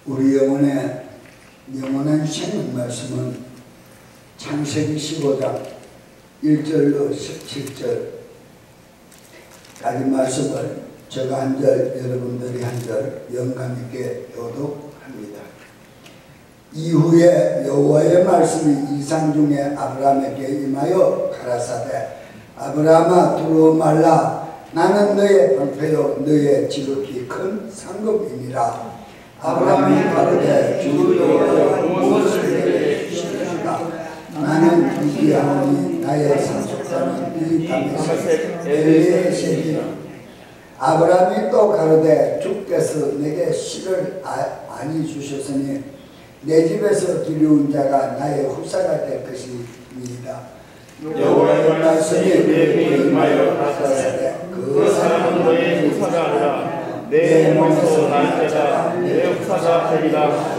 우리 영원한 생명 말씀은 창세기 15장 1절로 17절까지 말씀을 제가 한 절, 여러분들이 한 절 영감 있게 교독합니다. 이후에 여호와의 말씀이 이상 중에 아브라함에게 임하여 가라사대 아브라함아 두려워 말라. 나는 너의 방패요 너의 지극히 큰 상급이니라. 아브라함이 가로되 주 여호와여 무엇을 내게 주시리까? 나는 이기하오니 나의 상속자는 이 다메섹 엘리에셀이라. 아브라함이 또 가로되 주께서 내게 씨를 아니 주셨으니 내 집에서 기르운 자가 나의 후사가 될 것이니이다. 여호와의 말씀이 내게 임하여 가라사대 그 사람은 너의 후사가 아니라 내 몸에서 난 자가 내 후사가 되리라.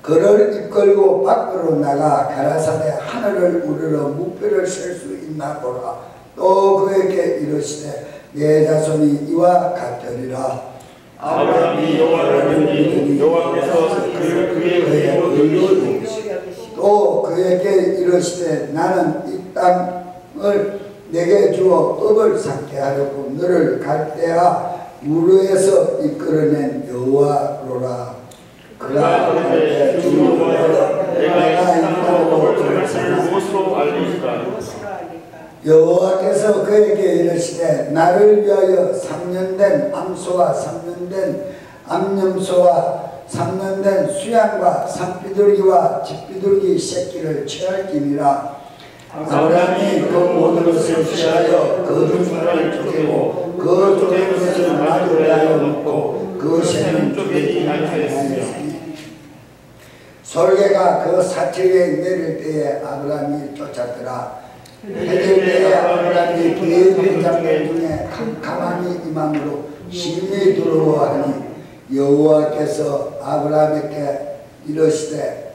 그를 이끌고 밖으로 나가 가라사대 하늘을 우러러 무표를 셀 수 있나 보라. 또 그에게 이르시되 내 자손이 이와 같으리라. 아브라함이 여호와를 믿으니 여호와께서 그의 의를 또 그에게 이르시되 나는 이 땅을 내게 주어 업을 쌓게 하려고 너를 갈대아 우르에서 이끌어낸 여호와로라. 그가 그에게 주 여호와여 내가 이 땅으로 들어서는 무엇으로 알리리까? 여호와께서 그에게 이르시되 나를 위하여 3년 된 암소와 3년 된 암염소와 3년 된 수양과 산비둘기와 집비둘기 새끼를 취할지니라. 아브라함이 그 모든 것을 취하여 그 중간을 쪼개고 그 쪼갠 것을 마주에 하여 놓고 그 새는 쪼개지 아니하였으니 솔개가 그 사체에 내릴 때에 아브라함이 쫓았더라. 해질 때에 아브라함이 긴 장면 중에 캄캄함이 임함으로 심히 두려워하니 여호와께서 아브라함에게 이르시되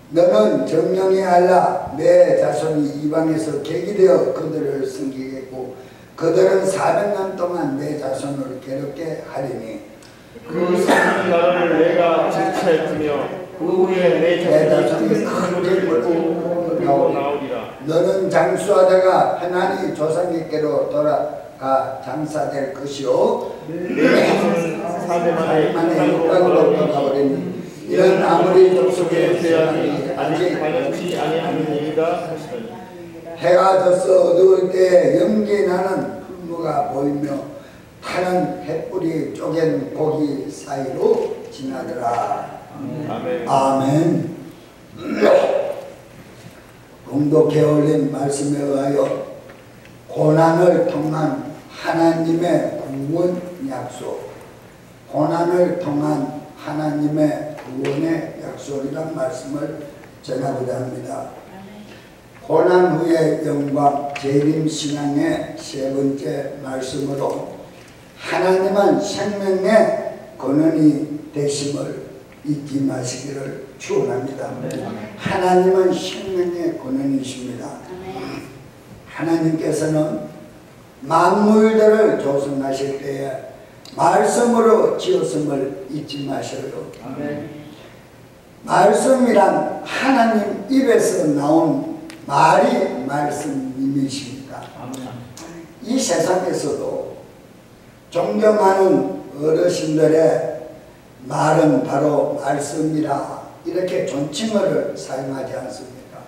너는 정령히 알라. 내 자손이 이방에서 객이 되어 그들을 섬기겠고 그들은 400년 동안 내 자손을 괴롭게 하리니 그 3년 나라를 내가 지체했으며 그 후에 내 자손이 큰 객을 나오리라. 너는 장수하다가 편안히 조상에게로 돌아가 장사될 것이요 내 자손은 4대 만에 육각으로 돌아오리니 이런 아무리 족속의 죄악이 아직 반영치 아니하는 일이다 하시더니 해가 져서 어두울 때에 연기 나는 풀무가 보이며 타는 햇불이 쪼갠 고기 사이로 지나더라. 아멘. 아멘. 공독해 올린 말씀에 의하여 고난을 통한 하나님의 구원 약속, 고난을 통한 하나님의 구원의 약속이란 말씀을 전하고자 합니다. 고난 후의 영광 재림신앙의 세 번째 말씀으로 하나님은 생명의 근원이 되심을 잊지 마시기를 축원합니다. 하나님은 생명의 근원이십니다. 하나님께서는 만물들을 조성하실 때에 말씀으로 지었음을 잊지 마셔요. 말씀이란 하나님 입에서 나온 말이 말씀님이십니다. 이 세상에서도 존경하는 어르신들의 말은 바로 말씀이라 이렇게 존칭어를 사용하지 않습니까?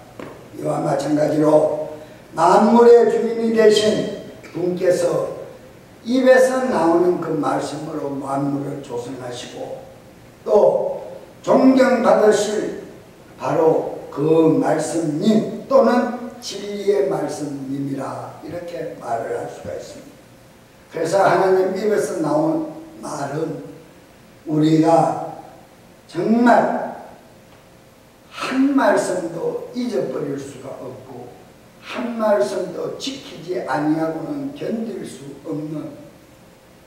이와 마찬가지로 만물의 주인이 되신 분께서 입에서 나오는 그 말씀으로 만물을 조성하시고 또 존경받으실 바로 그 말씀님 또는 진리의 말씀님이라 이렇게 말을 할 수가 있습니다. 그래서 하나님 입에서 나온 말은 우리가 정말 한 말씀도 잊어버릴 수가 없고 한 말씀도 지키지 아니하고는 견딜 수 없는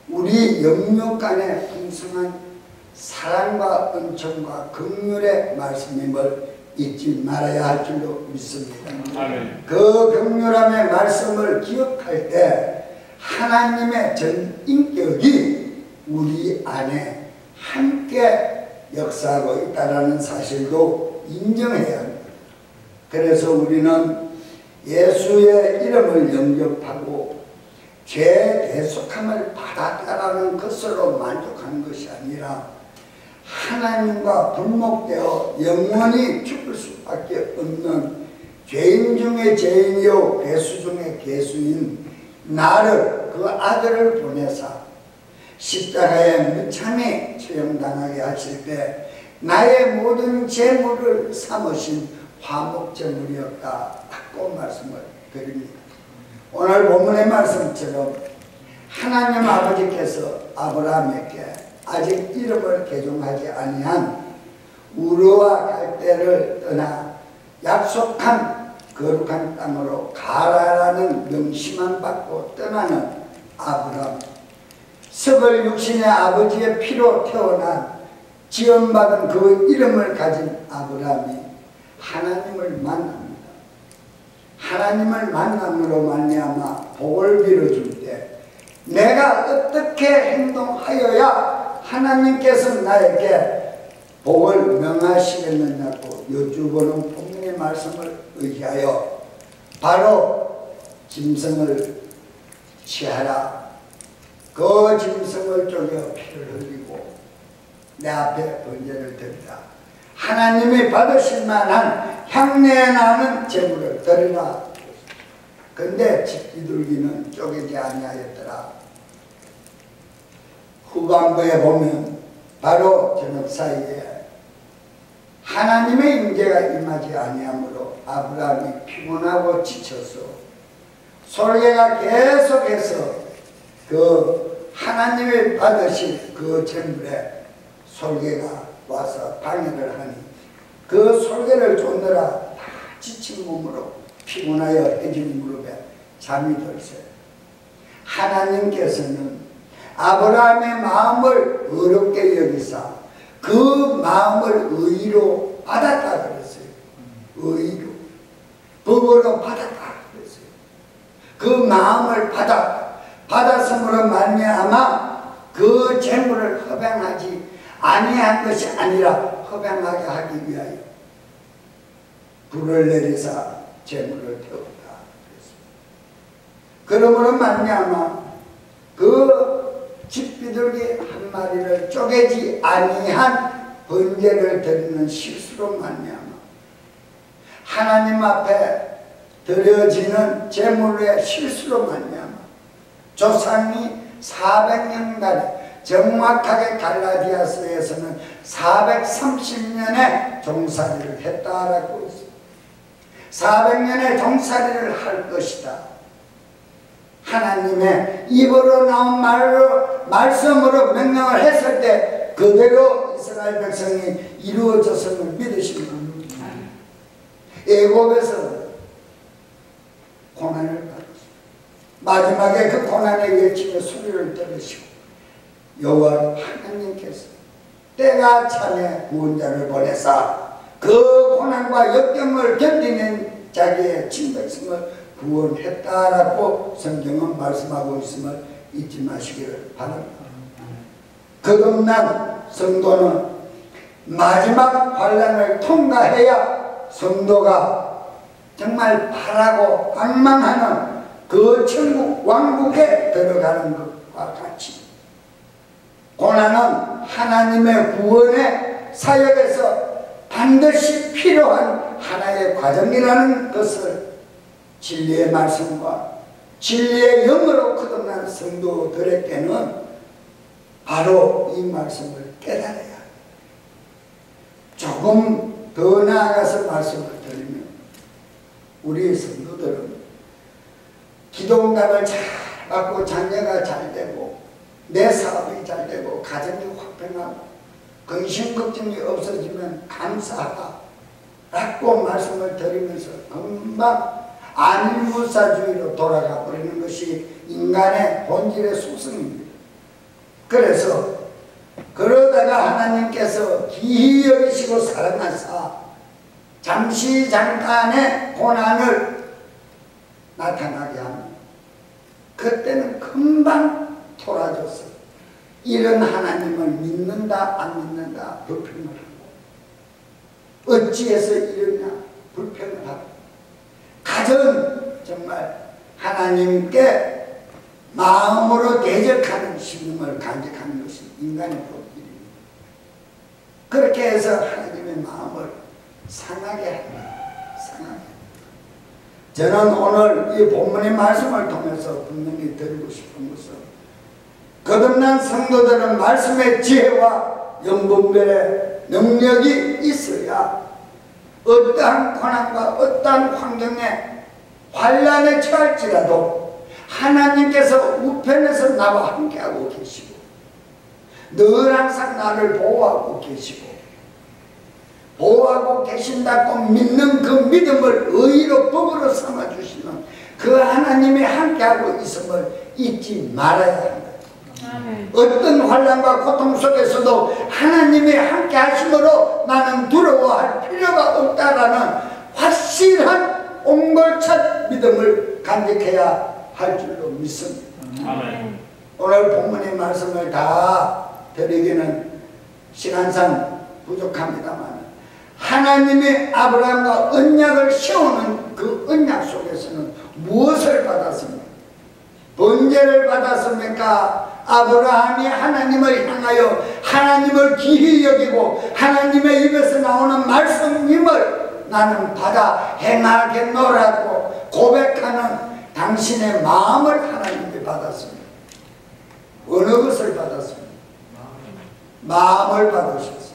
우리 영육 간의 풍성한 사랑과 은총과 긍휼의 말씀임을 잊지 말아야 할 줄로 믿습니다. 아멘. 그 긍휼함의 말씀을 기억할 때 하나님의 전 인격이 우리 안에 함께 역사하고 있다는 사실도 인정해야 합니다. 그래서 우리는 예수의 이름을 영접하고 죄 대속함을 받았다라는 것으로 만족하는 것이 아니라 하나님과 분목되어 영원히 죽을 수밖에 없는 죄인 중에 죄인이요 괴수 중에 괴수인 나를, 그 아들을 보내사 십자가에 무참히 처형당하게 하실 때 나의 모든 재물을 삼으신 화목제물이었다 라고 말씀을 드립니다. 오늘 본문의 말씀처럼 하나님 아버지께서 아브라함에게 아직 이름을 개종하지 아니한 우르와 갈대를 떠나 약속한 거룩한 땅으로 가라라는 명심만 받고 떠나는 아브라함, 썩을 육신의 아버지의 피로 태어난 지원받은 그 이름을 가진 아브라함이 하나님을 만납니다. 하나님을 만남으로 말미암아 복을 빌어줄 때 내가 어떻게 행동하여야 하나님께서 나에게 복을 명하시겠느냐고 여쭈보는 본문의 말씀을 의지하여 바로 짐승을 취하라. 그 짐승을 쪼개 피를 흘리고 내 앞에 번제를 드리라. 하나님이 받으실 만한 향내 나는 제물을 드리라. 근데 집비둘기는 쪼개지 아니하였더라. 후반부에 보면 바로 저녁 사이에 하나님의 임재가 임하지 아니하므로 아브라함이 피곤하고 지쳐서 솔개가 계속해서 그 하나님이 받으실 그 제물에 솔개가 와서 방해를 하니 그 솔개를 쫓느라 다 지친 몸으로 피곤하여 해진 무릎에 잠이 들었어요. 하나님께서는 아브라함의 마음을 어렵게 여기사 그 마음을 의로 받았다 그랬어요. 의로. 법으로 받았다 그랬어요. 그 마음을 받았음으로 말미암아 그 재물을 허병하지 아니한 것이 아니라 허병하게 하기 위하여 불을 내리사 재물을 태웠다 그랬습니다. 그러므로 말미암아 그 집비둘기 한 마리를 쪼개지 아니한 번제를 드리는 실수로 말미암아 하나님 앞에 드려지는 제물의 실수로 말미암아 조상이 400년간에 정확하게 갈라디아서에서는 430년의 종살이를 했다라고 했습니다. 400년의 종살이를 할 것이다. 하나님의 입으로 나온 말씀으로 명령을 했을 때 그대로 이스라엘 백성이 이루어졌음을 믿으시는 겁니다. 애굽에서 고난을 받았습니다. 마지막에 그 고난의 외침의 소리를 들으시고 여호와 하나님께서 때가 차매 구원자를 보내사 그 고난과 역경을 견디는 자기의 친백성을 구원했다라고 성경은 말씀하고 있음을 잊지 마시기를 바랍니다. 거듭난 성도는 마지막 환난을 통과해야 성도가 정말 바라고 앙망하는 그 천국 왕국에 들어가는 것과 같이 고난은 하나님의 구원의 사역에서 반드시 필요한 하나의 과정이라는 것을 진리의 말씀과 진리의 영으로 거듭난 성도들에게는 바로 이 말씀을 깨달아야 합니다. 조금 더 나아가서 말씀을 드리면 우리 성도들은 기도응답을 잘 받고 자녀가 잘 되고 내 사업이 잘 되고 가정이 화평하고 근심 걱정이 없어지면 감사하다 라고 말씀을 드리면서 금방 안일무사주의로 돌아가 버리는 것이 인간의 본질의 속성입니다. 그래서 그러다가 하나님께서 기히 여기시고 사랑하사 잠시 잠깐의 고난을 나타나게 합니다. 그때는 금방 돌아져서 이런 하나님을 믿는다 안 믿는다 불평 어찌해서 이러냐 불평을 하고 가정 정말 하나님께 마음으로 대적하는 신음을 간직하는 것이 인간의 본질입니다. 그렇게 해서 하나님의 마음을 상하게 합니다. 상하게. 저는 오늘 이 본문의 말씀을 통해서 분명히 드리고 싶은 것은 거듭난 성도들은 말씀의 지혜와 영분별의 능력이 있어야 어떠한 고난과 어떠한 환경에 환난에 처할지라도 하나님께서 우편에서 나와 함께하고 계시고 늘 항상 나를 보호하고 계시고 보호하고 계신다고 믿는 그 믿음을 의로 법으로 삼아주시는 그 하나님이 함께하고 있음을 잊지 말아야 합니다. 아멘. 어떤 환난과 고통 속에서도 하나님이 함께 하심으로 나는 두려워할 필요가 없다라는 확실한 옹골찬 믿음을 간직해야 할 줄로 믿습니다. 아멘. 오늘 본문의 말씀을 다 드리기는 시간상 부족합니다만 하나님이 아브라함과 언약을 세우는 그 언약 속에서는 무엇을 받았습니까? 번제를 받았습니까? 아브라함이 하나님을 향하여 하나님을 귀히 여기고 하나님의 입에서 나오는 말씀임을 나는 받아 행하겠노라고 고백하는 당신의 마음을 하나님이 받았습니다. 어느 것을 받았습니까? 마음을 받으셨습니다.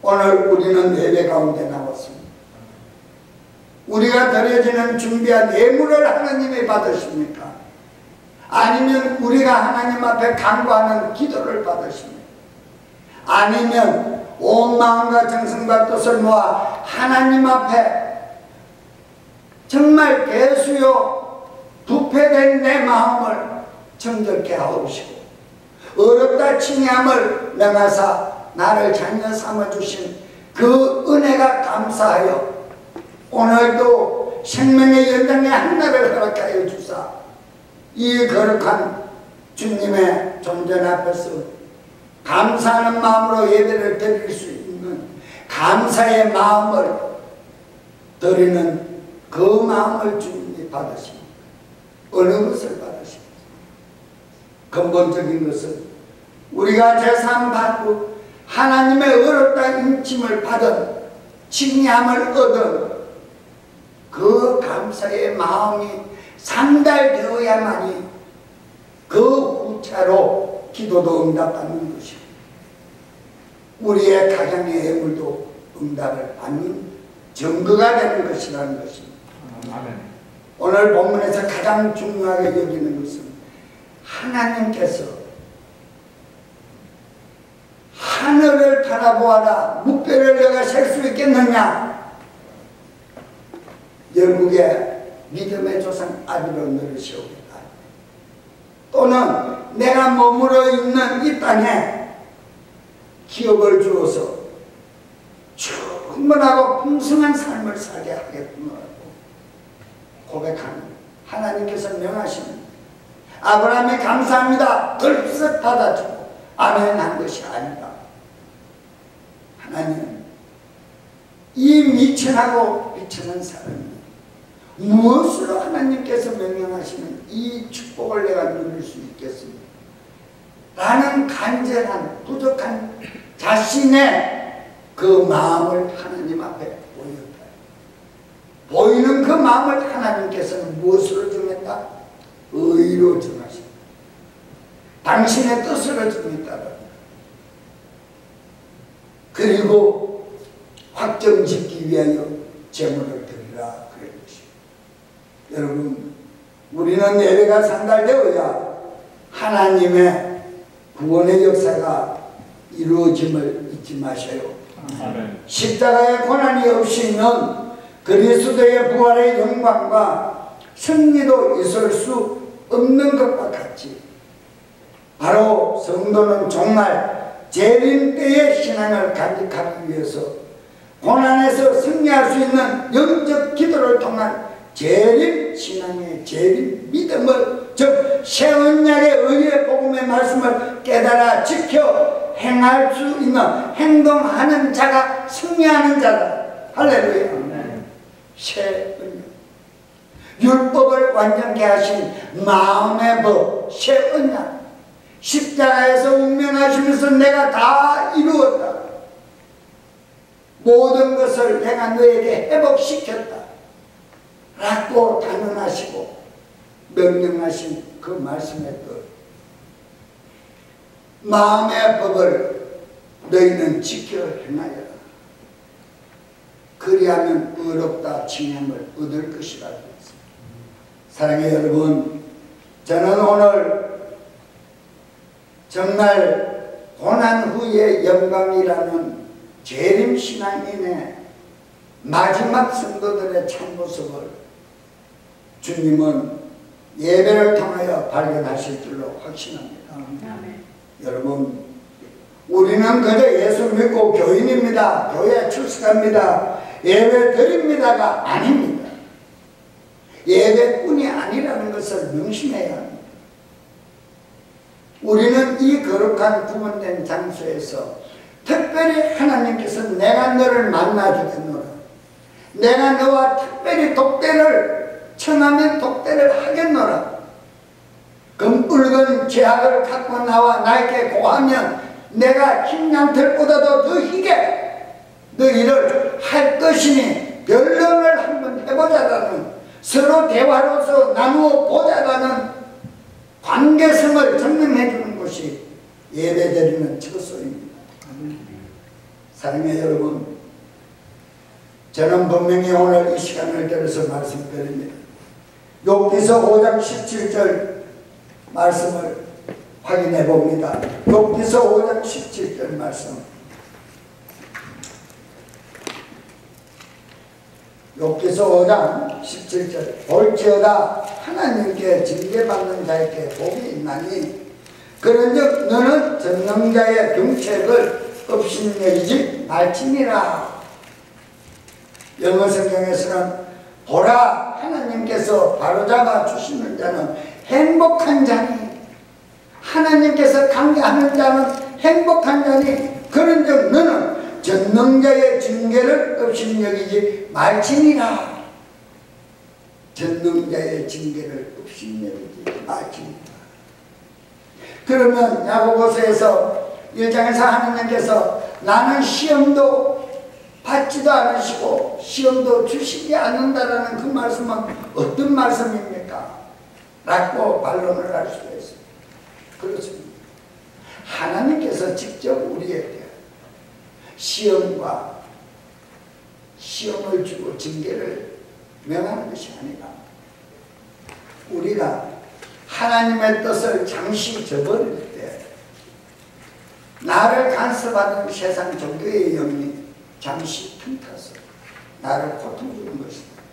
오늘 우리는 예배 가운데 나왔습니다. 우리가 드려지는 준비한 예물을 하나님이 받으십니까? 아니면 우리가 하나님 앞에 간구하는 기도를 받으십니까? 아니면 온 마음과 정성과 뜻을 모아 하나님 앞에 정말 개수요 부패된 내 마음을 정결케 하옵시고 어렵다 칭의함을 명하사 나를 자녀 삼아주신 그 은혜가 감사하여 오늘도 생명의 연장의 한날을 허락하여 주사 이 거룩한 주님의 존전 앞에서 감사하는 마음으로 예배를 드릴 수 있는 감사의 마음을 드리는 그 마음을 주님이 받으십니다. 어느 것을 받으십니까? 근본적인 것은 우리가 제사함 받고 하나님의 어렵다 인침을 받은 칭의함을 얻은 그 감사의 마음이 상달되어야만이 그 후차로 기도도 응답받는 것이고 우리의 가정의 예물도 응답을 받는 증거가 되는 것이라는 것입니다. 아멘. 오늘 본문에서 가장 중요하게 여기는 것은 하나님께서 하늘을 바라보아라 묵배를 내가 셀 수 있겠느냐? 영국의 믿음의 조상 아비론을 세우겠다. 또는 내가 머물러 있는 이 땅에 기업을 주어서 충분하고 풍성한 삶을 살게 하겠구나라고 고백하는 하나님께서 명하시는 아브라함이 감사합니다. 들썩 받아주고 아멘 한 것이 아니다. 하나님 이 미천하고 비천한 사람이 무엇으로 하나님께서 명령하시는 이 축복을 내가 누릴 수 있겠습니까? 라는 간절한 부족한 자신의 그 마음을 하나님 앞에 보였다. 보이는 그 마음을 하나님께서는 무엇으로 정했다? 의로 정하십니다. 당신의 뜻으로 정했다. 그리고 확정짓기 위하여 제물을 드리라 그런 것입니다. 여러분 우리는 예배가 상달되어야 하나님의 구원의 역사가 이루어짐을 잊지 마셔요. 아멘. 십자가의 고난이 없이는 그리스도의 부활의 영광과 승리도 있을 수 없는 것과 같이 바로 성도는 정말 재림 때의 신앙을 간직하기 위해서 고난에서 승리할 수 있는 영적 기도를 통한 재림 신앙의 재림 믿음을 즉 새 언약의 의의 복음의 말씀을 깨달아 지켜 행할 수 있는 행동하는 자가 승리하는 자다. 할렐루야. 새 언약, 율법을 완전케 하신 마음의 법, 새 언약, 십자가에서 운명하시면서 내가 다 이루었다. 모든 것을 내가 너에게 회복시켰다 라고 단언하시고 명령하신 그 말씀의 뜻, 마음의 법을 너희는 지켜 행하여라. 그리하면 의롭다 칭함을 얻을 것이라고 했습니다. 사랑의 여러분, 저는 오늘 정말 고난 후의 영광이라는 재림신앙인의 마지막 성도들의 참모습을 주님은 예배를 통하여 발견하실 줄로 확신합니다. 여러분, 우리는 그저 예수 믿고 교인입니다. 교회에 출석합니다. 예배 드립니다가 아닙니다. 예배뿐이 아니라는 것을 명심해야 합니다. 우리는 이 거룩한 구분된 장소에서 특별히 하나님께서 내가 너를 만나주겠노라, 내가 너와 특별히 독대를 청하면 독대를 하겠노라, 금붉은 제약을 갖고 나와 나에게 고하면 내가 흰양털보다도 더 희게 너희를 할 것이니 변론을 한번 해보자라는, 서로 대화로서 나누어 보자라는 관계성을 증명해 주는 것이 예배드리는 처소입니다. 사랑의 여러분, 저는 분명히 오늘 이 시간을 들어서 말씀드립니다. 욥기서 5장 17절 말씀을 확인해 봅니다. 욥기서 5장 17절 말씀. 욥기서 5장 17절. 볼지어다 하나님께 징계받는 자에게 복이 있나니 그런즉 너는 전능자의 경책을 업신여기지 말지니라. 영어 성경에서는 보라, 하나님께서 바로잡아 주시는 자는 행복한 자니, 하나님께서 강구하는 자는 행복한 자니 그런즉 너는 전능자의 징계를 업신여기지 말지니라. 전능자의 징계를 업신여기지 말지니라. 그러면 야고보서에서 1장에서 하나님께서 나는 시험도 받지도 않으시고 시험도 주시지 않는다라는 그 말씀은 어떤 말씀입니까? 라고 반론을 할 수가 있습니다. 그렇습니다. 하나님께서 직접 우리에게 시험과 시험을 주고 징계를 명하는 것이 아니라 우리가 하나님의 뜻을 잠시 저버릴 때 나를 간섭하는 세상 종교의 영이 잠시 틈타서 나를 고통 주는 것입니다.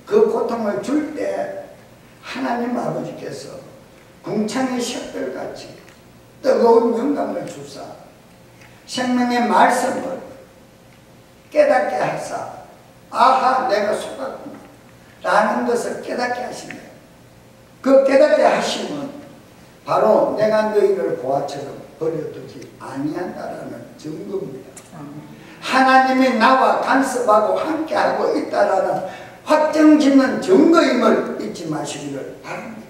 그 고통을 줄 때 하나님 아버지께서 궁창의 샛별같이 뜨거운 영감을 주사 생명의 말씀을 깨닫게 하사 아하 내가 속았구나 라는 것을 깨닫게 하시네요. 그 깨닫게 하심은 바로 내가 너희를 고아처럼 버려두지 아니한다라는 증거입니다. 하나님이 나와 간섭하고 함께하고 있다라는 확정짓는 증거임을 잊지 마시기를 바랍니다.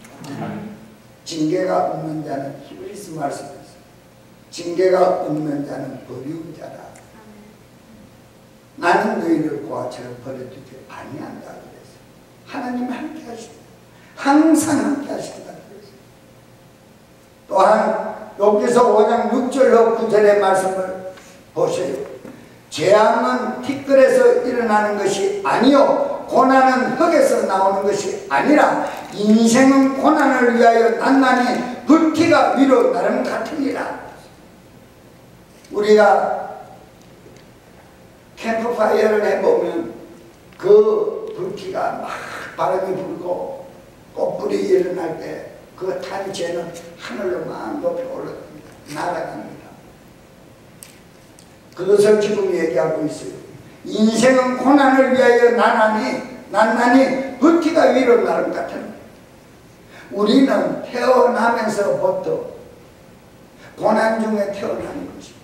징계가 없는 자는 히브리서 말씀에서 징계가 없는 자는 버리운 자라. 나는 너희를 고아처럼 버려두지 아니한다 그랬어요. 하나님이 함께 하십니다. 항상 함께 하신다 그랬어요. 또한 여기서 5장 6절로 9절의 말씀을 보세요. 재앙은 티끌에서 일어나는 것이 아니요 고난은 흙에서 나오는 것이 아니라 인생은 고난을 위하여 난나니 불티가 위로 나름 같으니라. 우리가 캠프파이어를 해보면 그 불티가 막 바람이 불고 꽃불이 일어날 때 그 탄 재는 하늘로 막 높이 올라갑니다. 날아갑니다. 그것을 지금 얘기하고 있어요. 인생은 고난을 위하여 난나니 불티가 위로 나름 같은 우리는 태어나면서부터 고난 중에 태어나는 거지.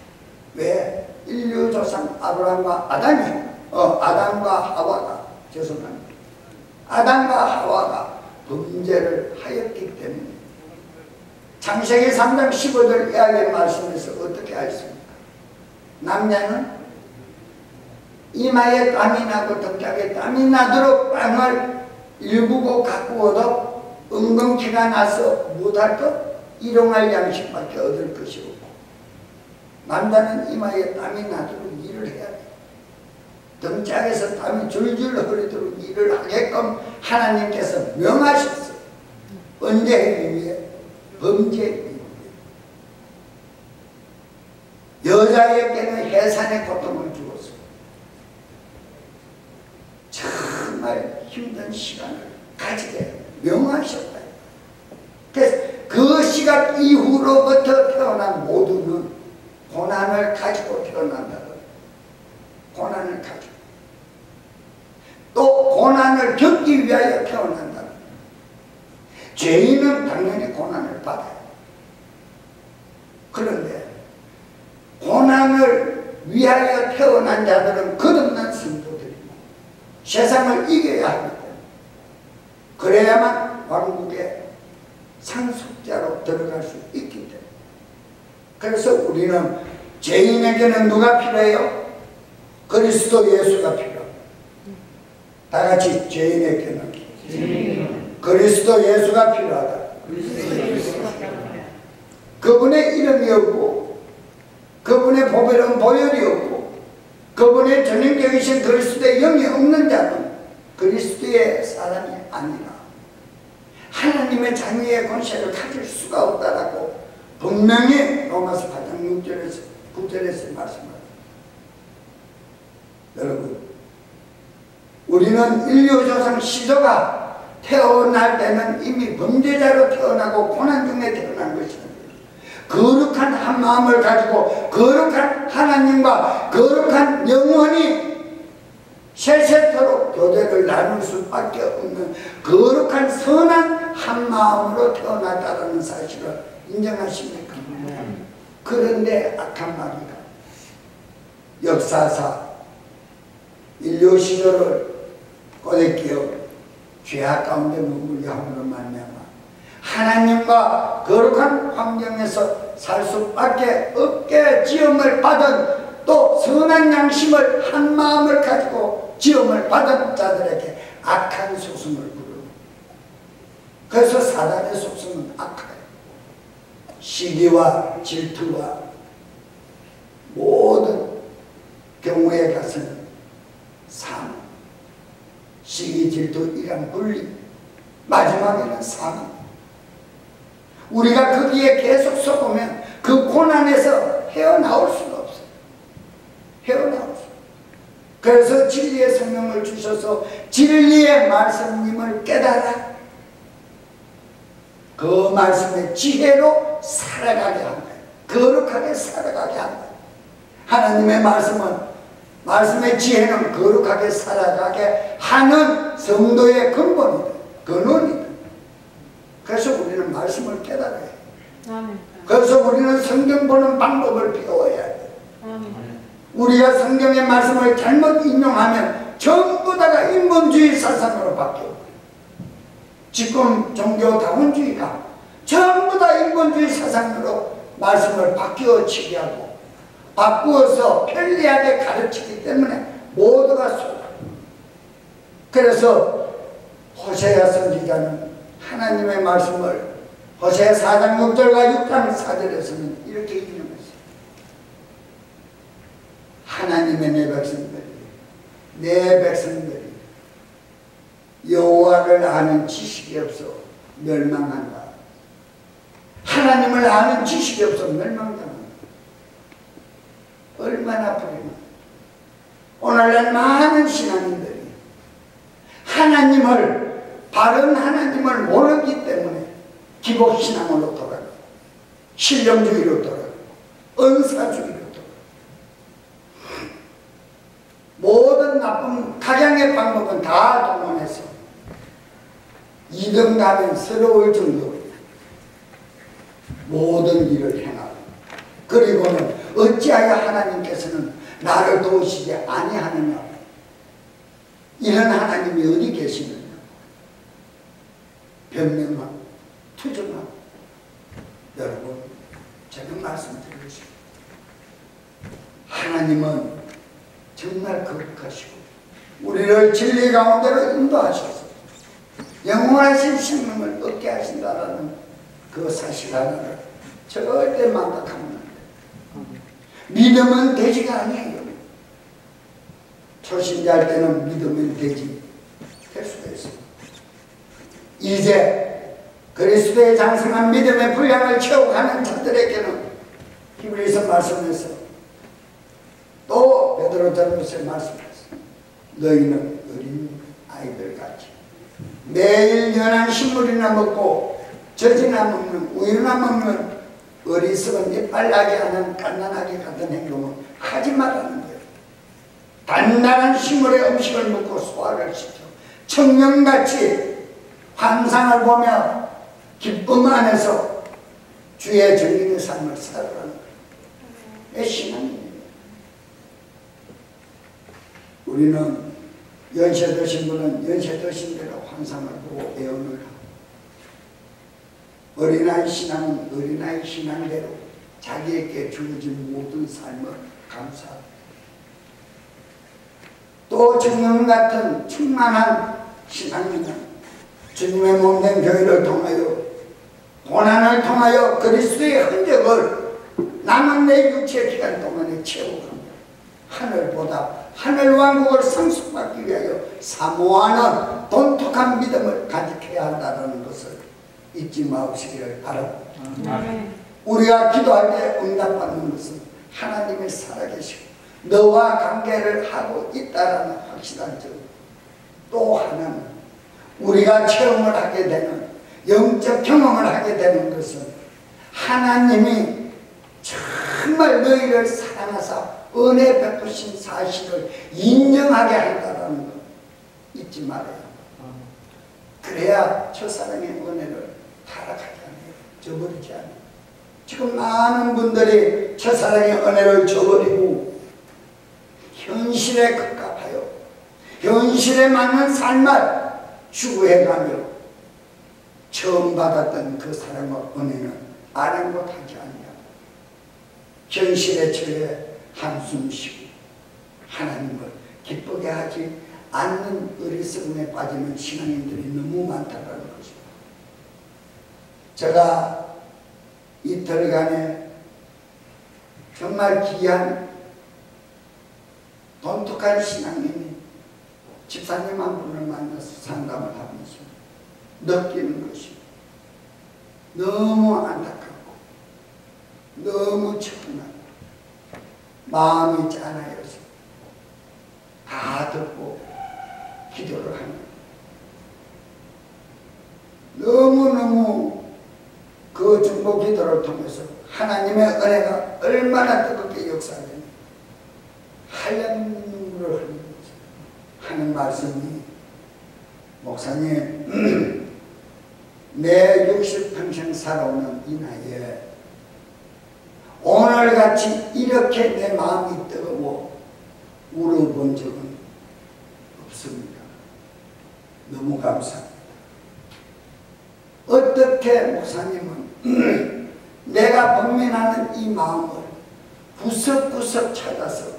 왜? 인류 조상 아브라함과 아담과 하와가, 죄송합니다. 아담과 하와가 범죄를 하였기 때문에 창세기 3장 15절 이하의 말씀에서 어떻게 하였습니까? 남자는 이마에 땀이 나고 등짝에 땀이 나도록 땅을 일구고 가꾸어도 은근키가 나서 못할 것? 일용할 양식밖에 얻을 것이 없고, 남자는 이마에 땀이 나도록 일을 해야 돼. 등짝에서 땀이 줄줄 흐르도록 일을 하게끔 하나님께서 명하셨어요. 언제 하기 위해? 범죄 이후에. 여자에게는 해산의 고통을 주었어요. 정말 힘든 시간을 가지게 명하셨다. 그래서 그 시간 이후로부터 태어난 모두는 고난을 가지고 태어난다. 고난을 가지고 또 고난을 겪기 위하여 태어난다. 죄인은 당연히 고난을 받아요. 그런데 고난을 위하여 태어난 자들은 거듭난 성도들이고 세상을 이겨야 하기 때문에, 그래야만 왕국의 상속자로 들어갈 수 있기 때문에. 그래서 우리는 죄인에게는 누가 필요해요? 그리스도 예수가 필요합니다. 다 같이 죄인에게는 그리스도 예수가 필요하다. 그분의 이름이 없고 그분의 보배로운 보혈이 없고 그분의 전능적이신 그리스도의 영이 없는 자는 그리스도의 사람이 아니라 하나님의 자녀의 권세를 가질 수가 없다라고 분명히 로마서 8장 6절에서 9절에서 말씀합니다. 여러분, 우리는 인류 조상 시조가 태어날 때는 이미 범죄자로 태어나고 고난 중에 태어난 것입니다. 거룩한 한 마음을 가지고 거룩한 하나님과 거룩한 영혼이 세세토록 교제를 나눌 수밖에 없는 거룩한 선한 한 마음으로 태어났다는 사실을 인정하십니까? 그런데 악한 마귀가 역사사 인류 시조를 꼬대끼어 죄악 가운데 머물게 함으로 말미암아 하나님과 거룩한 환경에서 살 수밖에 없게 지음을 받은, 또 선한 양심을 한 마음을 가지고 지음을 받은 자들에게 악한 속성을 부릅니다. 그래서 사단의 속성은 악해요. 시기와 질투와 모든 경우에 가서는 사망, 시기, 질투, 이란 분리, 마지막에는 사망. 우리가 거기에 계속 속으면 그 고난에서 헤어나올 수가 없어요. 헤어나올 수 없어요. 그래서 진리의 성령을 주셔서 진리의 말씀님을 깨달아 그 말씀의 지혜로 살아가게 한 거예요. 거룩하게 살아가게 한 거예요. 하나님의 말씀은, 말씀의 지혜는 거룩하게 살아가게 하는 성도의 근본이다. 근원이다. 그래서 우리는 말씀을 깨달아야 해요. 그래서 우리는 성경 보는 방법을 배워야 해요. 우리가 성경의 말씀을 잘못 인용하면 전부 다가 인본주의 사상으로 바뀌어요. 지금 종교 다원주의가 전부 다 인본주의 사상으로 말씀을 바뀌어치게 하고 바꾸어서 편리하게 가르치기 때문에 모두가 속아요. 그래서 호세아 선지자는 하나님의 말씀을 호세아 4장 6절과 6장 4절에서는 이렇게 인용했어요. 하나님의 내 백성들이 여호와를 아는 지식이 없어 멸망한다. 하나님을 아는 지식이 없어 멸망당한다. 얼마나 불행한. 오늘날 많은 신앙인들이 하나님을, 바른 하나님을 모르기 때문에 기복신앙으로 돌아가고 신령주의로 돌아가고 은사주의로 돌아가고 모든 나쁜 각양의 방법은 다 동원해서 이등가면 서러울 정도로 모든 일을 행하고, 그리고는 어찌하여 하나님께서는 나를 도우시지 아니하느냐, 이런 하나님이 어디 계시느냐 변명하고 투정하고. 여러분, 제가 말씀드리고 싶습니다. 하나님은 정말 거룩하시고 우리를 진리 가운데로 인도하셔서 영원하신 생명을 얻게 하신다는 그 사실 하나를 절대 망각하면 안 돼요. 믿음은 되지가 아니에요. 초신자할 때는 믿음은 되지 될 수가 있습니다. 이제 그리스도의 장성한 믿음의 분량을 채워가는 자들에게는 히브리서 말씀에서 또 베드로전서에 말씀했어요. 너희는 어린 아이들같이 매일 연한 식물이나 먹고 젖이나 먹는 우유나 먹는 어리석은 이빨나게 하는 갓난아기 같은 행동은 하지 말라는 거예요. 단단한 식물의 음식을 먹고 소화를 시켜 청년같이 환상을 보며 기쁨 안에서 주의 정인의 삶을 살아가는 거예요. 신앙입니다. 우리는 연세 드신 분은 연세 드신 대로 환상을 보고 애원을 하고, 어린아이 신앙은 어린아이 신앙대로 자기에게 주어진 모든 삶을 감사하고, 또 청년 같은 충만한 신앙인은 주님의 몸된 교회를 통하여 고난을 통하여 그리스도의 흔적을 남은 내 육체 기간 동안에 채워갑니다. 하늘보다 하늘왕국을 상속받기 위하여 사모하는 돈독한 믿음을 가지켜야 한다는 것을 잊지 마시기를 바랍니다. 우리가 기도할 때 응답받는 것은 하나님이 살아계시고 너와 관계를 하고 있다는 확실한 점, 또 하나는 우리가 체험을 하게 되는 영적 경험을 하게 되는 것은 하나님이 정말 너희를 사랑하사 은혜 베푸신 사실을 인정하게 한다는 것 잊지 말아요. 그래야 첫사랑의 은혜를 타락하지 않아요. 저버리지 않아요. 지금 많은 분들이 첫사랑의 은혜를 저버리고 현실에 급급하여 현실에 맞는 삶을 추구해가며 처음 받았던 그 사랑과 은혜는 아랑곳하지 않냐. 현실에 처해 한숨 쉬고 하나님을 기쁘게 하지 않는 어리석음에 빠지는 신앙인들이 너무 많다는 것입니다. 제가 이틀간에 정말 귀한 돈독한 신앙인이 집사님 한 분을 만나서 상담을 하면서 느끼는 것이 너무 안타깝고 너무 천하고 마음이 짠하여서 다 듣고 기도를 하는, 너무너무 그 중보 기도를 통해서 하나님의 은혜가 얼마나 뜨겁게 역사되는 하얀 눈물을 흘리면서 하는 말씀이, 목사님 내 60평생 살아오는 이 나이에 오늘같이 이렇게 내 마음이 뜨거워 울어본 적은 없습니다. 너무 감사합니다. 어떻게 목사님은 내가 범민하는 이 마음을 구석구석 찾아서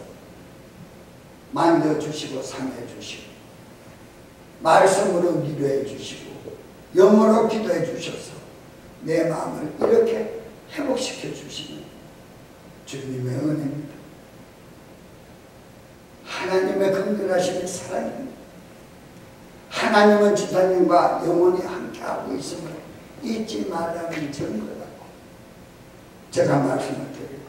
만져주시고 상해주시고 말씀으로 위로해 주시고 영어로 기도해 주셔서 내 마음을 이렇게 회복시켜 주시는 주님의 은혜입니다. 하나님의 긍휼하심의 사랑입니다. 하나님은 주사님과 영원히 함께하고 있음을 잊지 말라는 증거라고 제가 말씀을 드리고,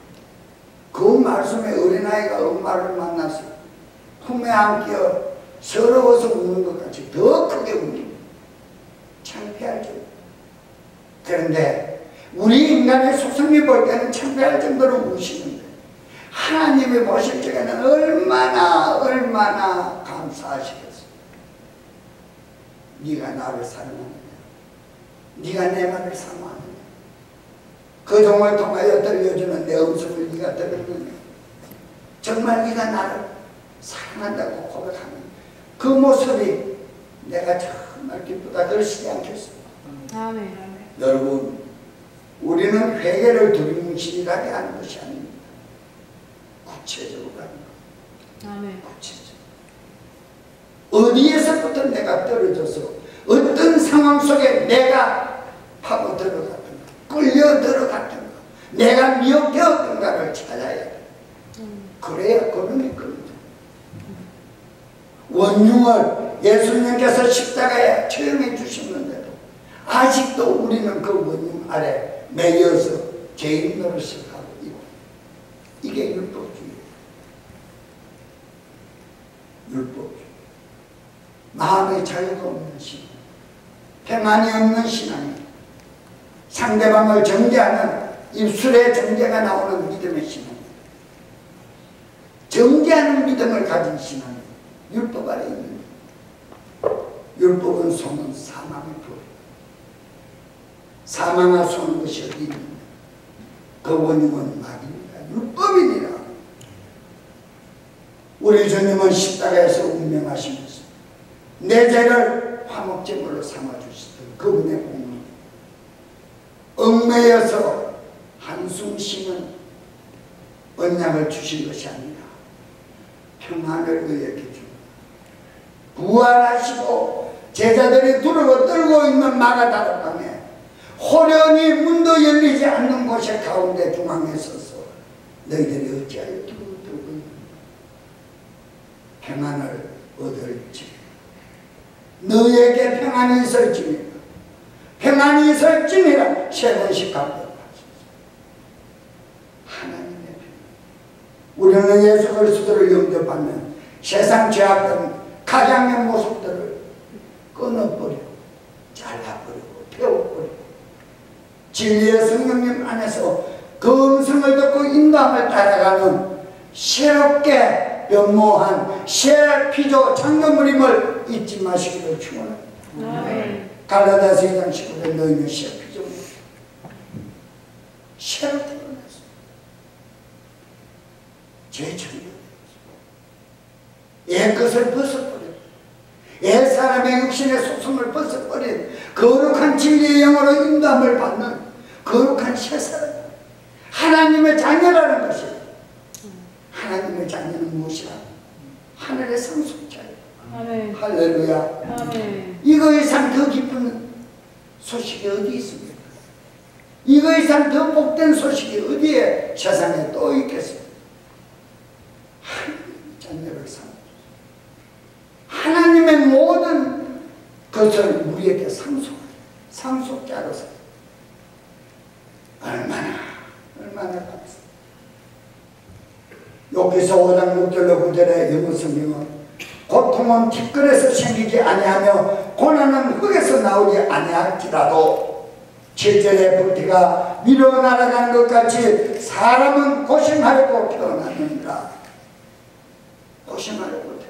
그 말씀에 어린아이가 엄마를 만나서 품에 안겨 서러워서 우는 것 같이 더 크게 우는, 창피하죠. 그런데 우리 인간의 속성이 볼 때는 창피할 정도로 우시는데 하나님이 보실 적에는 얼마나 감사하시겠어요. 네가 나를 사랑하느냐, 네가 내 말을 사모하느냐? 그 종을 통하여 들려주는 내 음성을 네가 들었느냐? 정말 네가 나를 사랑한다고 고백하는 그 모습이 내가 정말 기쁘다 그러시지 않겠습니까? 아멘. 여러분, 우리는 회개를 두리뭉실하게 하는 것이 아닙니다. 구체적으로 하는 것. 아멘. 구체적으로. 어디에서부터 내가 떨어져서 어떤 상황 속에 내가 파고 들어갔던가, 끌려 들어갔던가, 내가 미혹되었던가를 찾아야 돼. 그래야 걸음이 끕니다. 원흉을 예수님께서 십자가에 처형해 주셨는데도 아직도 우리는 그 원흉 아래 매여서 죄인 노릇을 하고 있고, 이게 율법주의예요. 율법주의. 마음의 자유가 없는 신앙, 평안이 없는 신앙이, 상대방을 정죄하는 입술에 정죄가 나오는 믿음의 신앙, 정죄하는 믿음을 가진 신앙이 율법 아래 있는 거예요. 율법은 쏘는 사망의 불, 사망을 쏘는 것이 어디 있느냐? 그 원흉은 마귀입니다. 율법이니라. 우리 주님은 십자가에서 운명하시면서 내 죄를 화목제물로 삼아주시던 그분의 공로, 얽매여서 한숨 쉬는 언약을 주신 것이 아니라 평안을 너희에게 줍니다. 부활하시고 제자들이 두르고 떨고 있는 마가다락방에 호련히 문도 열리지 않는 곳의 가운데 중앙에 서서 너희들이 어찌하여 두르고 떨고 있는가? 평안을 얻을지, 너희에게 평안이 있을지니라. 평안이 있을지니라. 세 번씩 강조하셨습니다. 하나님의 평안. 우리는 예수 그리스도를 영접하면 세상 죄악된 가장의 모습들을 끊어버리고 잘라버리고 태워버리고 진리의 성령님 안에서 그 음성을 듣고 인도함을 따라가는 새롭게 변모한 새 피조 창조물임을 잊지 마시기를 축원합니다. 갈라디아서 2장 19절에 너희는 새 피조물이다. 새로 태어났어. 재창조. 옛것을 벗어버려. 옛사람의 육신의 소성을 벗어버린 거룩한 진리의 영으로 인도함을 받는 거룩한 새사람, 하나님의 자녀라는 것이에요. 하나님의 자녀는 무엇이라? 하늘의 상속자예요. 아멘. 할렐루야. 아멘. 이거 이상 더 기쁜 소식이 어디 있습니까? 이거 이상 더 복된 소식이 어디에 세상에 또 있겠습니까? 하나님의 자녀를 삼 하나님의 모든 것을 우리에게 상속자로서 얼마나 감사합니다. 여기서 5장 6절로 9절의 영어 성경은 고통은 티끌에서 생기지 아니하며 고난은 흙에서 나오지 아니할지라도 7절의 불티가 위로 날아가는 것 같이 사람은 고심하려고 태어났느니라. 고심하려고 태어났느니라.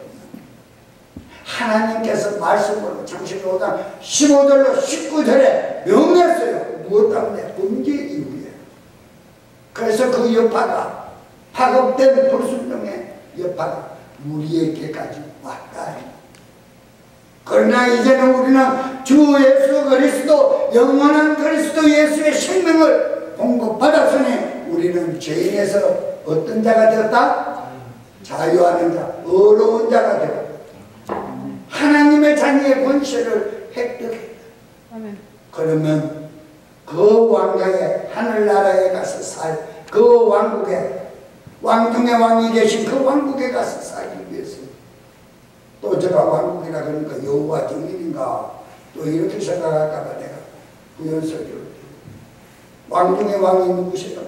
하나님께서 말씀으로 창세기 5장 15절로 19절에 명했어요. 무엇 때문에? 범죄 이후에. 그래서 그 여파가, 파급된 불순종의 여파가 우리에게까지 왔다. 그러나 이제는 우리는 주 예수 그리스도, 영원한 그리스도 예수의 생명을 공급받았으니 우리는 죄인에서 어떤 자가 되었다? 자유하는 자, 어려운 자가 되었다. 하나님의 자녀의 권세를 획득했다. 그러면 그 왕가에, 하늘나라에 가서 그 왕국에, 왕 중에 왕이 계신 그 왕국에 가서 살기 위해서, 또 제가 왕국이라 그러니까 여호와 증인인가 또 이렇게 생각할까봐 내가 구연설교를, 왕 중에 왕이 누구세요?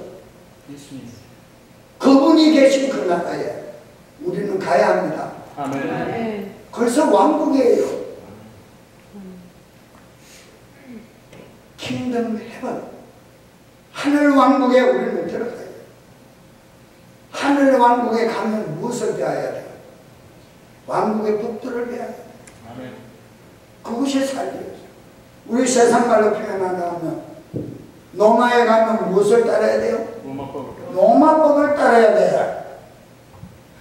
예수님. 그분이 계신 그 나라에 우리는 가야 합니다. 아멘. 그래서 왕국이에요. 킹덤 헤븐, 하늘 왕국에 우리는 들어가야 돼요. 하늘 왕국에 가면 무엇을 배워야 돼요? 왕국의 법도를 배워야 돼요. 아멘. 그것이 살기 위해서 우리 세상 말로 표현하면 로마에 가면 무엇을 따라야 돼요? 로마법을 따라야 돼요.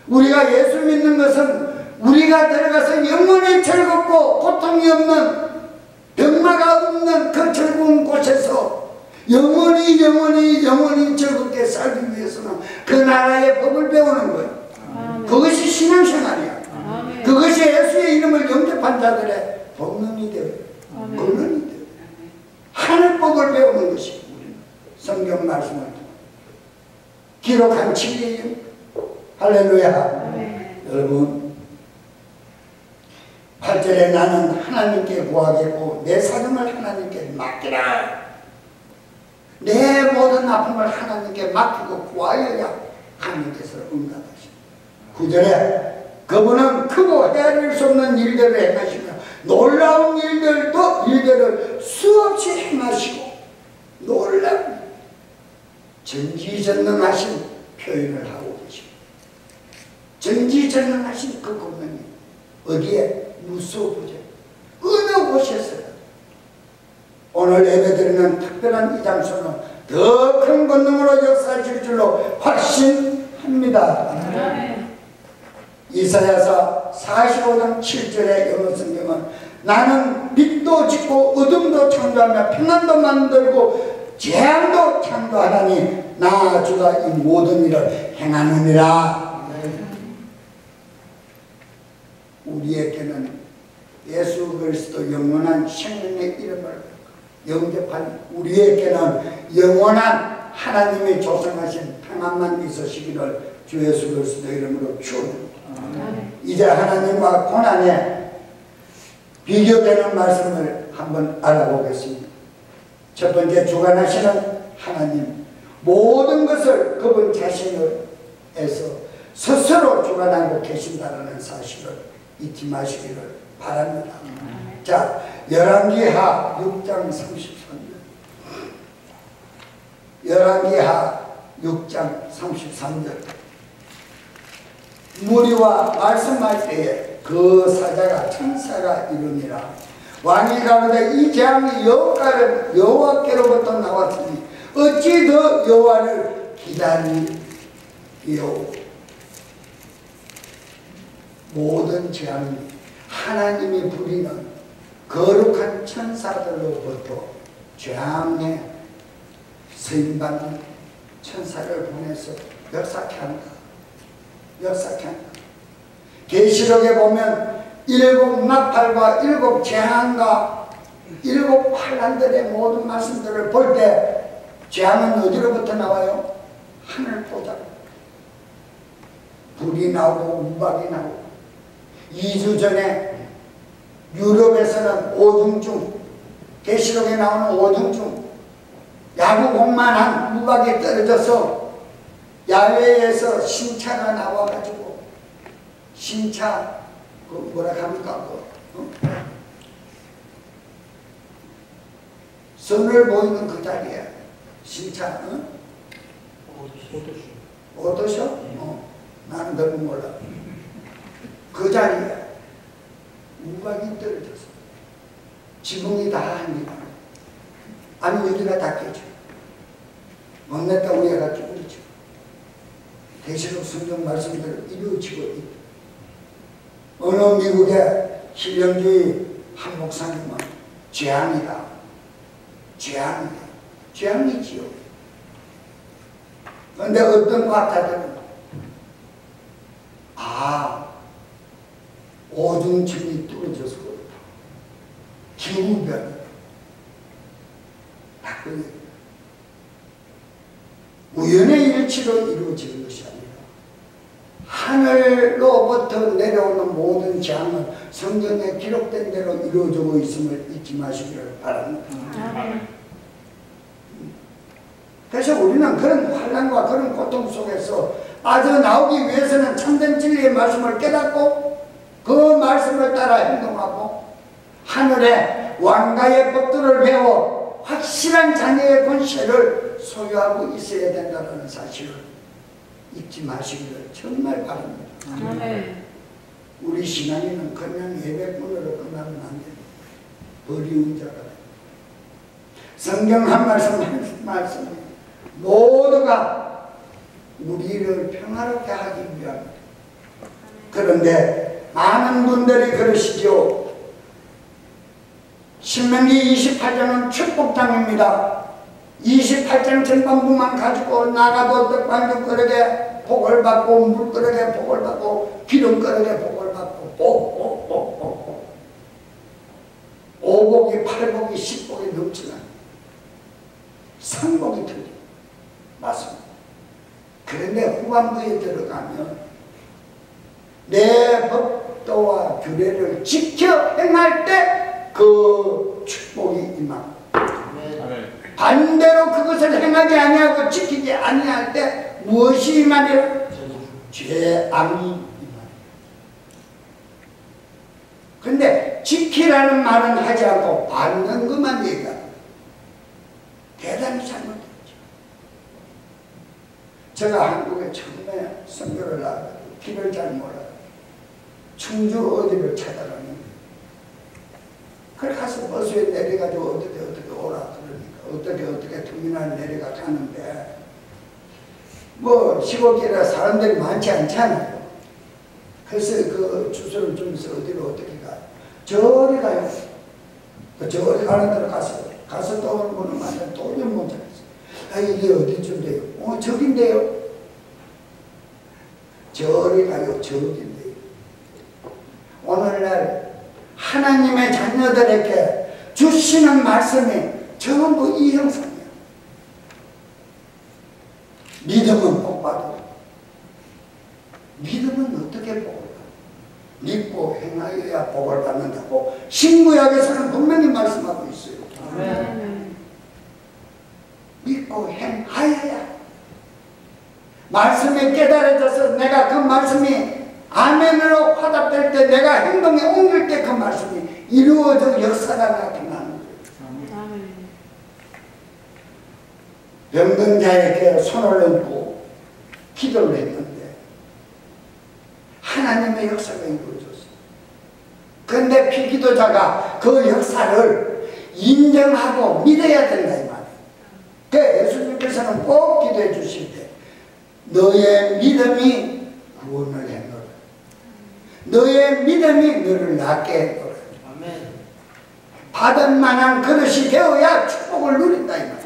우리가 예수 믿는 것은 우리가 들어가서 영원히 즐겁고 고통이 없는 병마가 없는 그 즐거운 곳에서 영원히 즐겁게 살기 위해서는 그 나라의 법을 배우는 거예요. 그것이 신앙생활이야. 그것이 예수의 이름을 영접한 자들의 본능이 되어요. 본능이 되어요. 하늘법을 배우는 것이 성경 말씀을 기록한 진리예요. 할렐루야. 여러분 8절에 나는 하나님께 구하겠고 내 사정을 하나님께 맡기라. 내 모든 아픔을 하나님께 맡기고 구하여야 하나님께서 응답하십니다. 9절에 그분은 크고 헤아릴 수 없는 일들을 행하시며 놀라운 일들을 수없이 행하시고 놀라운 전지전능하신 표현을 하고 계십니다. 전지전능하신 그 권능이 어디에? 무수부재 어느 곳이었어요. 오늘 예배드리는 특별한 이 장소는 더 큰 권능으로 역사하실 줄로 확신합니다. 이사야서 45장 7절의 영어 성경은 나는 빛도 짓고 어둠도 창조하며 평안도 만들고 재앙도 창조하나니 나 주가 이 모든 일을 행하느니라. 우리에게는 예수 그리스도 영원한 생명의 이름을 영접한 우리에게는 영원한 하나님이 조성하신 평안만 있으시기를 주 예수 그리스도 이름으로 축원합니다. 이제 하나님과 고난에 비교되는 말씀을 한번 알아보겠습니다. 첫 번째, 주관하시는 하나님, 모든 것을 그분 자신에서 스스로 주관하고 계신다는 사실을 잊지 마시기를 바랍니다. 자, 열왕기하 6장 33절. 열왕기하 6장 33절. 무리와 말씀할 때에 그 사자가 천사가 이르니라. 왕이 가로되 이 재앙이 여호와께로부터 나왔으니 어찌 더 여호와를 기다리요. 모든 재앙이 하나님이 부리는 거룩한 천사들로부터 재앙에 쓰임받는 천사를 보내서 역사케 한다. 역사케 한다. 계시록에 보면 7 나팔과 7 재앙과 7 환란들의 모든 말씀들을 볼 때 재앙은 어디로부터 나와요? 하늘보다 불이 나오고 우박이 나오고 2주 전에 유럽에서는 오중중, 계시록에 나오는 오중중, 야구공만한 우박이 떨어져서 야외에서 신차가 나와가지고 신차 그 뭐라 합니까? 선을 보이는 그 자리에 신차 오토쇼? 나는 너무 몰라. 그 자리에 우박이 떨어져서 지붕이 다 합니다. 아니 여기가 다 깨져. 못냈다 우리가 죽었죠. 계시록 성경 말씀대로 이루어지고 있다. 어느 미국의 신령주의 한 목사님은 재앙이다. 재앙이다. 재앙이지요. 그런데 어떤 과학자들은 오중층이 뚫어져서 그렇다. 기후변이다. 우연의 일치로 이루어지는 것이 아니라 하늘로부터 내려오는 모든 재앙은 성경에 기록된 대로 이루어지고 있음을 잊지 마시기를 바랍니다. 그래서 우리는 그런 환난과 그런 고통 속에서 빠져나오기 위해서는 참된 진리의 말씀을 깨닫고 그 말씀을 따라 행동하고 하늘의 왕가의 법도를 배워 확실한 자녀의 권세를 소유하고 있어야 된다는 사실을 잊지 마시기를 정말 바랍니다. 우리 신앙인은 그냥 예배꾼으로 끝나면 안 됩니다. 버리운 자가 성경 한 말씀 모두가 우리를 평화롭게 하기 위함입니다. 그런데 많은 분들이 그러시죠. 신명기 28장은 축복장입니다. 28장 전반부만 가지고 나가도 떡방죽거리게 복을 받고 물거리게 복을 받고 기름거리게 복을 받고 복 오복이 8복이 10복이 넘치는 상복이 틀립니다. 맞습니다. 그런데 후반부에 들어가면 내 법도와 규례를 지켜 행할 때 그 축복이 임하고 반대로 그것을 행하지 아니하고 지키지 아니할 때 무엇이 임하리라? 죄악이 임하리라. 그런데 지키라는 말은 하지 않고 받는 것만 얘기합니다. 대단히 잘못됐죠. 제가 한국에 처음에 선교를 나가고 길을 잘 몰라요. 충주 어디를 찾아가는데 그걸 가서 버스에 내려가지고 어떻게 오라 그러니까 어떻게 터미널 내려가 가는데 뭐 시골길에 사람들이 많지 않잖아요. 그래서 그 주소를 주면서 어디로 어떻게 가요? 저리 가요. 저리 가는 데로 가서 또 오는 분은 만나 또 오면 못 찾았어요. 아, 이게 어디쯤 돼요? 저긴데요. 저리 가요. 저긴데요. 오늘날 하나님의 자녀들에게 주시는 말씀이 전부 이 형상이에요. 믿음은 복 받아. 믿음은 어떻게 복을 받아? 믿고 행하여야 복을 받는다고 신구약에서는 분명히 말씀하고 있어요. 아멘. 믿고 행하여야 말씀이 깨달아져서 내가 그 말씀이 아멘으로 화답될 때 내가 행동에 옮길 때 그 말씀이 이루어져 역사가 나타나는 거예요. 병든 자에게 손을 얹고 기도를 했는데 하나님의 역사가 이루어졌어요. 그런데 피기도자가 그 역사를 인정하고 믿어야 된다 이 말이에요. 그러니까 예수님께서는 꼭 기도해 주실 때 너의 믿음이 구원을 했노라. 너의 믿음이 너를 낫게 했노라. 아멘. 받은 만한 그릇이 되어야 축복을 누린다 이 말이에요.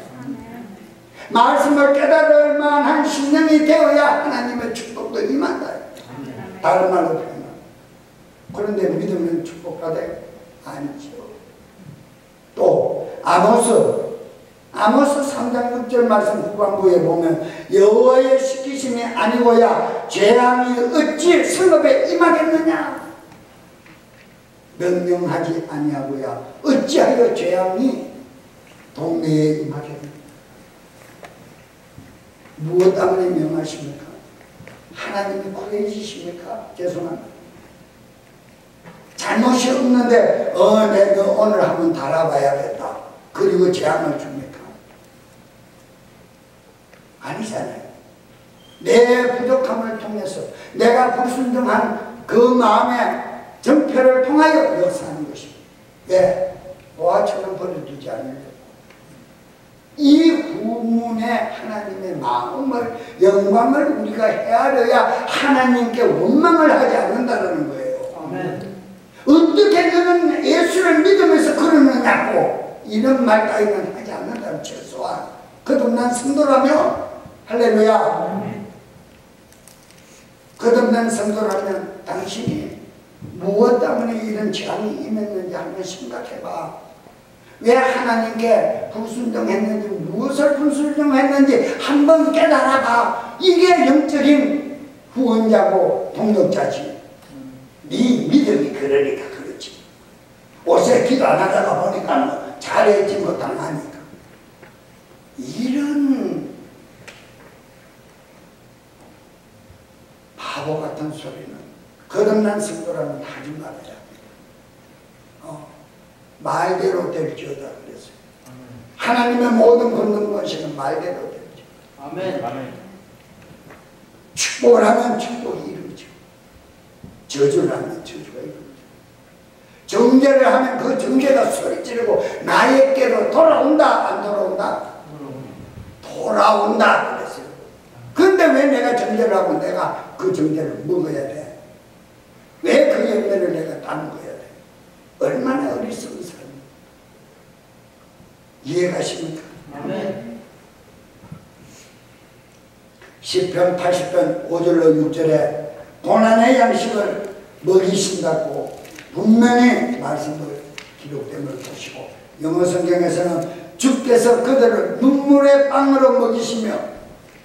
말씀을 깨달을 만한 신령이 되어야 하나님의 축복도 임한다. 아멘. 다른 말로 표현하면. 그런데 믿으면 축복받아요? 아니죠. 또 아모스 3장 6절 말씀 후반부에 보면 여호와의 시키심이 아니고야 재앙이 어찌 성읍에 임하겠느냐. 명령하지 아니하고야 어찌하여 재앙이 동네에 임하겠느냐. 무엇 때문에 명하십니까? 하나님이 구해주십니까? 죄송합니다. 잘못이 없는데 내가 오늘 한번 달아봐야겠다. 그리고 재앙을 줍니까? 아니잖아요. 내 부족함을 통해서 내가 불순종한 그 마음의 정표를 통하여 역사하는 것입니다. 왜? 보아처럼 버려두지 않으려고. 이 후문에 하나님의 마음을 영광을 우리가 헤아려야 하나님께 원망을 하지 않는다는 거예요. 아멘. 어떻게 너는 예수를 믿으면서 그러느냐고 이런 말 따위는 하지 않는다는 최소한 거듭난 성도라면 할렐루야. 거듭난 성도라면 당신이 무엇 때문에 이런 재앙이 임했는지 한번 생각해봐. 왜 하나님께 불순종했는지 무엇을 불순종했는지 한번 깨달아봐. 이게 영적인 후원자고 동력자지. 네 믿음이 그러니까 그렇지. 옷에 기도 안 하다가 보니까 뭐 잘해진 거 당하니까. 이런 바보 같은 소리는 거듭난 성도라면 하지 말아야 합니다. 말대로 될지어다 그랬어요. 하나님의 모든 걷는 것이는 말대로 될지. 아멘. 축복을 하면 축복이 이루어지고 저주를 하면 저주가 이루어지고 정죄를 하면 그 정죄가 소리 지르고 나에게로 돌아온다 안 돌아온다? 돌아온다 그랬어요. 근데 왜 내가 정죄를 하고 내가 그 정죄를 먹어야 돼? 왜 그 열매를 내가 따먹어야 돼? 얼마나 어리석은 사람. 이해가십니까? 아멘. 시편 80편 5절로 6절에 고난의 양식을 먹이신다고 분명히 말씀을 기록됨을 보시고, 영어 성경에서는 주께서 그들을 눈물의 빵으로 먹이시며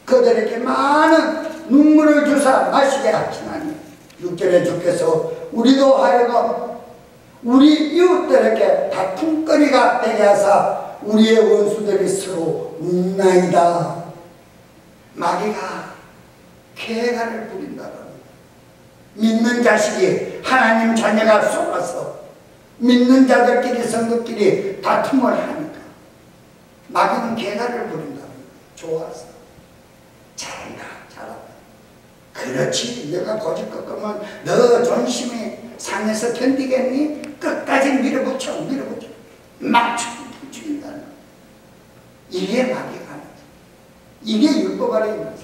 그들에게 많은 눈물을 주사 마시게 하시나니, 6절에 주께서 우리도 하여금 우리 이웃들에게 다툼거리가 되게 하사 우리의 원수들이 서로 웃나이다. 마귀가 쾌가를 부린다는 거예요. 믿는 자식이, 하나님 자녀가 속아서 믿는 자들끼리 성도끼리 다툼을 하니까 마귀는 쾌가를 부린다는 거예요. 좋아서 잘한다 잘한다. 그렇지, 너가 고집 꺾으면 너 존심이 상해서 견디겠니? 끝까지 밀어붙여 막 죽인다는 거예요. 이게 마귀가 하는 거예요. 이게 율법 아래 있는 거예요.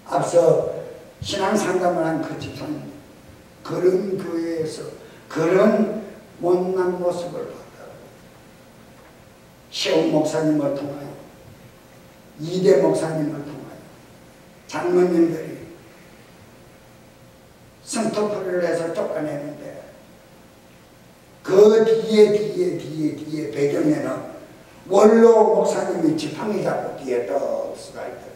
앞서 신앙 상담을 한 그 집사님, 그런 교회에서 그런 못난 모습을 봤다고. 시온 목사님을 통하여, 이대 목사님을 통하여 장로님들이 성토풀이를 해서 쫓아내는데, 그 뒤에 배경에는 원로 목사님이 지팡이 잡고 뒤에 떡 쓰가 있더라.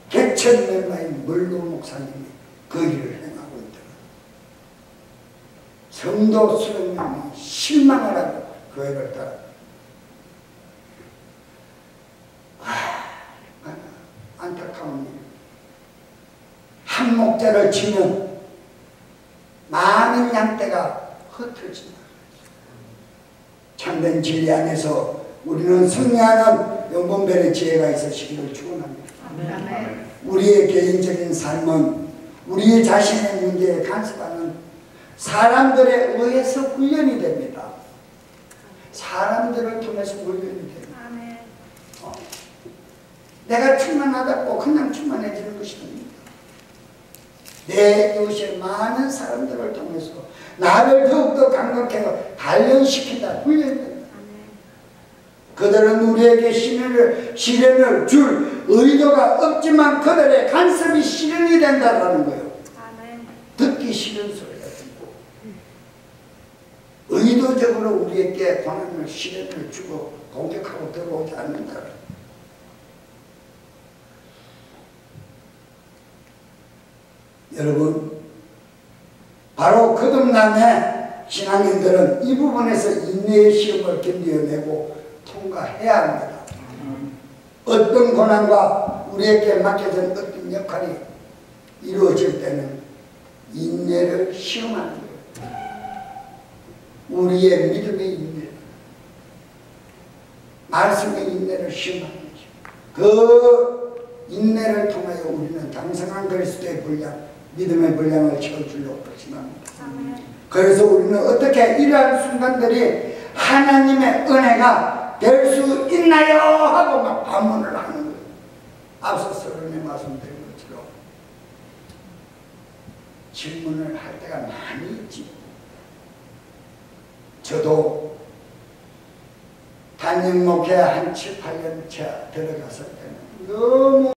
개천멸마인 원로 목사님이 그 일을 행하고 있더라. 성도 수백 명이 실망을 하고 교회를 따라. 안타까운 일. 한 목자를 치면 많은 양떼가 흩어진다. 참된 진리 안에서 우리는 승리하는 영분별의 지혜가 있으시기를 축원합니다. 우리의 개인적인 삶은 우리 자신의 문제에 간섭하는 사람들에 의해서 훈련이 됩니다. 사람들을 통해서 훈련이 됩니다. 내가 충만하다고 그냥 충만해지는 것이 아닙니다. 내 이웃의 많은 사람들을 통해서 나를 더욱더 강력하게 단련시킨다, 훈련된다. 그들은 우리에게 시련을 줄 의도가 없지만 그들의 간섭이 시련이 된다는 거예요. 듣기 싫은 소리가 듣고 의도적으로 우리에게 고난을, 시련을 주고 공격하고 들어오지 않는다. 여러분, 바로 거듭남의 신앙인들은 이 부분에서 인내의 시험을 견뎌내고 통과해야 합니다. 어떤 고난과 우리에게 맡겨진 어떤 역할이 이루어질 때는 인내를 시험하는 거예요. 우리의 믿음의 인내, 말씀의 인내를 시험하는 거죠. 그 인내를 통하여 우리는 장성한 그리스도의 분량, 믿음의 분량을 채워주려고 결심합니다. 그래서 우리는 어떻게 이러한 순간들이 하나님의 은혜가 될 수 있나요? 하고 막 반문을 하는 거예요. 앞서 서론에 말씀드린 것처럼 질문을 할 때가 많이 있지. 저도 단임 목회 한 7, 8년 차 들어갔을 때는 너무